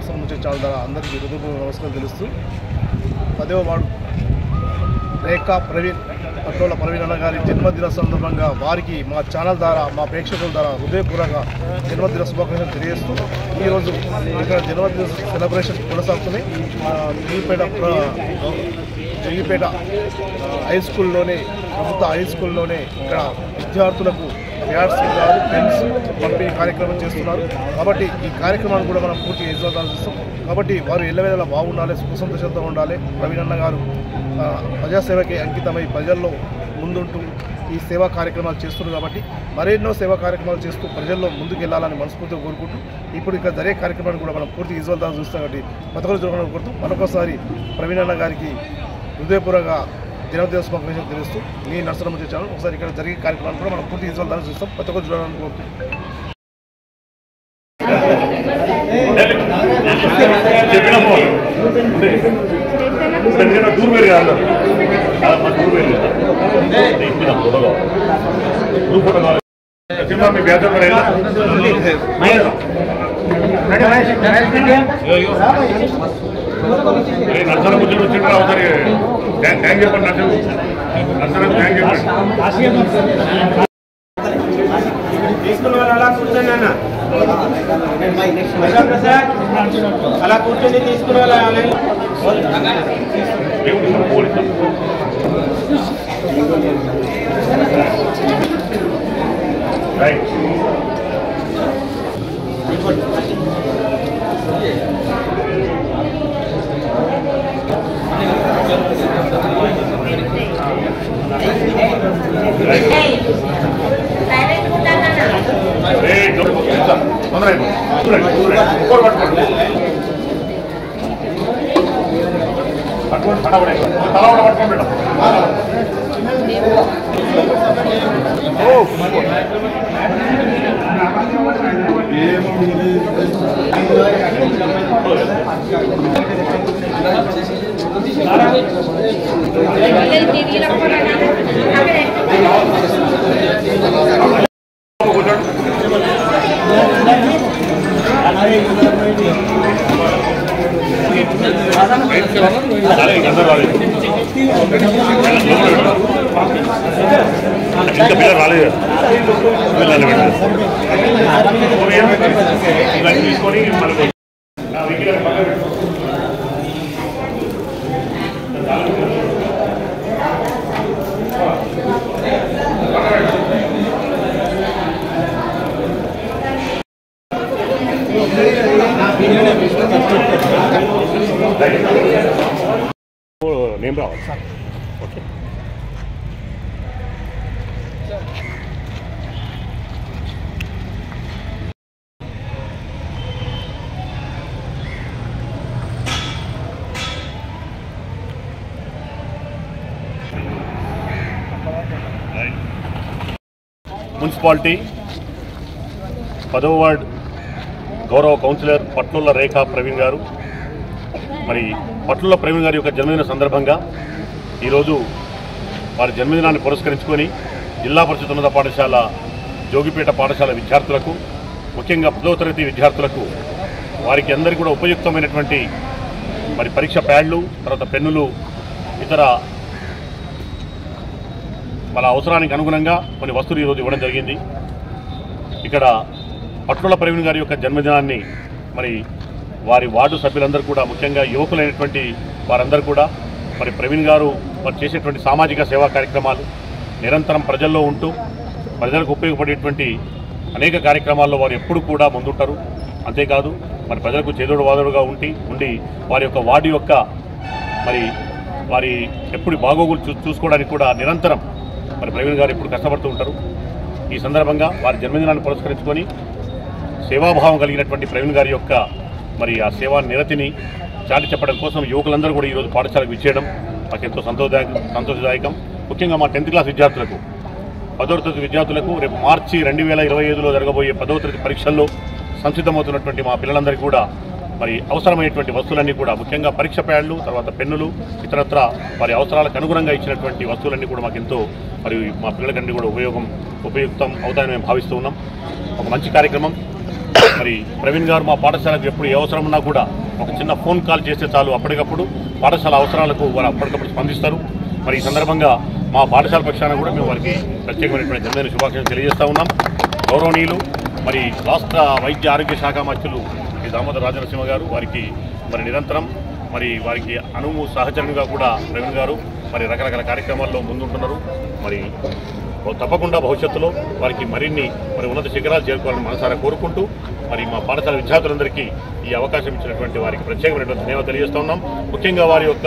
నర్సన ముచ్చటాల ద్వారా అందరికీ హృదయపూర్వక నమస్కారం తెలుస్తూ 10వ వార్డు రేఖా ప్రవీణ్ పట్లోల ప్రవీణ్ అన్న గారి జన్మదిన సందర్భంగా వారికి మా ఛానల్ ద్వారా మా ప్రేక్షకుల ద్వారా హృదయపూర్వక జన్మదిన శుభాకాంక్షలు తెలియజేస్తూ ఈరోజు ఇక్కడ జన్మదిన సెలబ్రేషన్ కొనసాగుతున్నాయి. జగిపేట హై స్కూల్లోనే ప్రభుత్వ హై స్కూల్లోనే ఇక్కడ విద్యార్థులకు ప్యాడ్స్ పెన్స్ పంపిణీ కార్యక్రమం చేస్తున్నారు. కాబట్టి ఈ కార్యక్రమాన్ని కూడా మనం పూర్తిగా యజమానులు చూస్తాం. కాబట్టి వారు ఎల్లవేళలా బాగుండాలి, సుఖసంతోషంతో ఉండాలి. ప్రవీణ్ అన్న గారు ప్రజాసేవకి అంకితమై ప్రజల్లో ముందుంటూ ఈ సేవా కార్యక్రమాలు చేస్తున్నారు. కాబట్టి మరెన్నో సేవా కార్యక్రమాలు చేస్తూ ప్రజల్లో ముందుకు వెళ్ళాలని మనస్ఫూర్తిగా కోరుకుంటూ ఇప్పుడు ఇక్కడ జరిగే కార్యక్రమాన్ని కూడా మనం పూర్తి యజమానులు చూస్తాం. కాబట్టి పథకాలు జరగడం కోరుతూ మరొకసారి ప్రవీణ్ అన్న గారికి హృదయపూర్వక జన్మదిన శుభాకాంక్షలు తెలుస్తూ మీ నర్సన ముచ్చట ఛానల్ ఒకసారి ఇక్కడ జరిగే కార్యక్రమాన్ని కూడా మనం పూర్తి యజమానులు చూస్తాం. పథకాలు చూడాలని కోరుతూ నర్సన ముచ్చట వచ్చిండ్రా ఒకసారి థ్యాంక్ చెప్పండి. నర్సన థ్యాంక్ చెప్పండి. తీసుకున్న వాళ్ళు అలా కూర్చొని అన్న అలా కూర్చొని తీసుకున్న వాళ్ళు రైట్ ఇంకా పిల్లలు రాలేదు ఇవన్నీ తీసుకొని మనకు నేమ్ రావాలి సార్. ఓకే మున్సిపాలిటీ 10వ వార్డ్ గౌరవ కౌన్సిలర్ పట్లోల రేఖా ప్రవీణ్ గారు మరి పట్లోల ప్రవీణ్ గారి యొక్క జన్మదిన సందర్భంగా ఈరోజు వారి జన్మదినాన్ని పురస్కరించుకొని జిల్లా పరిషత్ ఉన్నత పాఠశాల జోగిపేట పాఠశాల విద్యార్థులకు ముఖ్యంగా 10వ తరగతి విద్యార్థులకు వారికి అందరికీ కూడా ఉపయుక్తమైనటువంటి మరి పరీక్ష ప్యాడ్లు, తర్వాత పెన్నులు, ఇతర మన అవసరానికి అనుగుణంగా కొన్ని వస్తువులు ఈరోజు ఇవ్వడం జరిగింది. ఇక్కడ పట్లోల ప్రవీణ్ గారి యొక్క జన్మదినాన్ని మరి వారి వార్డు సభ్యులందరూ కూడా ముఖ్యంగా యువకులైనటువంటి వారందరూ కూడా మరి ప్రవీణ్ గారు మరి చేసేటువంటి సామాజిక సేవా కార్యక్రమాలు నిరంతరం ప్రజల్లో ఉంటూ ప్రజలకు ఉపయోగపడేటువంటి అనేక కార్యక్రమాల్లో వారు ఎప్పుడు కూడా ముందుంటారు. అంతేకాదు మరి ప్రజలకు చేదోడు వాదోడుగా ఉండి వారి యొక్క వార్డు యొక్క మరి వారి ఎప్పుడు బాగోగులు చూసుకోవడానికి కూడా నిరంతరం మరి ప్రవీణ్ గారు ఎప్పుడు కష్టపడుతూ ఉంటారు. ఈ సందర్భంగా వారి జన్మదినాన్ని పురస్కరించుకొని సేవాభావం కలిగినటువంటి ప్రవీణ్ గారి యొక్క మరి ఆ సేవా నిరతిని చాటి చెప్పడం కోసం యువకులందరూ కూడా ఈరోజు పాఠశాలకు విచ్చేయడం మాకు ఎంతో సంతోషదాయకం. ముఖ్యంగా మా 10th క్లాస్ విద్యార్థులకు, 10వ తరగతి విద్యార్థులకు రేపు మార్చి 2025లో జరగబోయే 10వ తరగతి పరీక్షల్లో సంసిద్ధమవుతున్నటువంటి మా పిల్లలందరికీ కూడా మరి అవసరమైనటువంటి వస్తువులన్నీ కూడా ముఖ్యంగా పరీక్ష ప్యాడ్లు, తర్వాత పెన్నులు, ఇతరత్ర వారి అవసరాలకు అనుగుణంగా ఇచ్చినటువంటి వస్తువులన్నీ కూడా మాకు ఎంతో మరి మా పిల్లలకన్నీ కూడా ఉపయుక్తం అవుతాయని మేము భావిస్తూ ఉన్నాం. ఒక మంచి కార్యక్రమం మరి ప్రవీణ్ గారు మా పాఠశాలకు ఎప్పుడు ఏ అవసరం ఉన్నా కూడా ఒక చిన్న ఫోన్ కాల్ చేస్తే చాలు, అప్పటికప్పుడు పాఠశాల అవసరాలకు వారు అప్పటికప్పుడు స్పందిస్తారు. మరి ఈ సందర్భంగా మా పాఠశాల పక్షాన కూడా మేము వారికి ప్రత్యేకమైనటువంటి జన్మదిన శుభాకాంక్షలు తెలియజేస్తూ ఉన్నాం. గౌరవనీయులు మరి రాష్ట్ర వైద్య ఆరోగ్య శాఖ మంత్రులు శ్రీ దామోదర్ రాజనరసింహ గారు వారికి మరి నిరంతరం మరి వారికి సహచరునిగా కూడా ప్రవీణ్ గారు మరి రకరకాల కార్యక్రమాల్లో ముందుంటున్నారు. మరి తప్పకుండా భవిష్యత్తులో వారికి మరిన్ని ఉన్నత శిఖరాలు చేరుకోవాలని మనసారా కోరుకుంటూ మరి మా పాఠశాల విద్యార్థులందరికీ ఈ అవకాశం ఇచ్చినటువంటి వారికి ప్రత్యేకమైనటువంటి ధన్యవాదాలు తెలియజేస్తూ ఉన్నాం. ముఖ్యంగా వారి యొక్క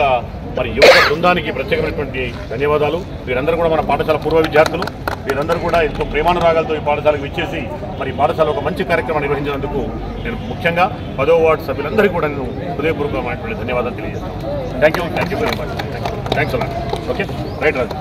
యువత బృందానికి ప్రత్యేకమైనటువంటి ధన్యవాదాలు. వీరందరూ కూడా మన పాఠశాల పూర్వ విద్యార్థులు. వీరందరూ కూడా ఎంతో ప్రేమానురాగాలతో ఈ పాఠశాలకు విచ్చేసి మరి పాఠశాల ఒక మంచి కార్యక్రమం నిర్వహించినందుకు నేను ముఖ్యంగా 10వ వార్డు సభ్యులందరికీ కూడా నేను హృదయపూర్వకమైనటువంటి ధన్యవాదాలు తెలియజేస్తాను. Thank you very much. Thanks a lot. Okay right Raju.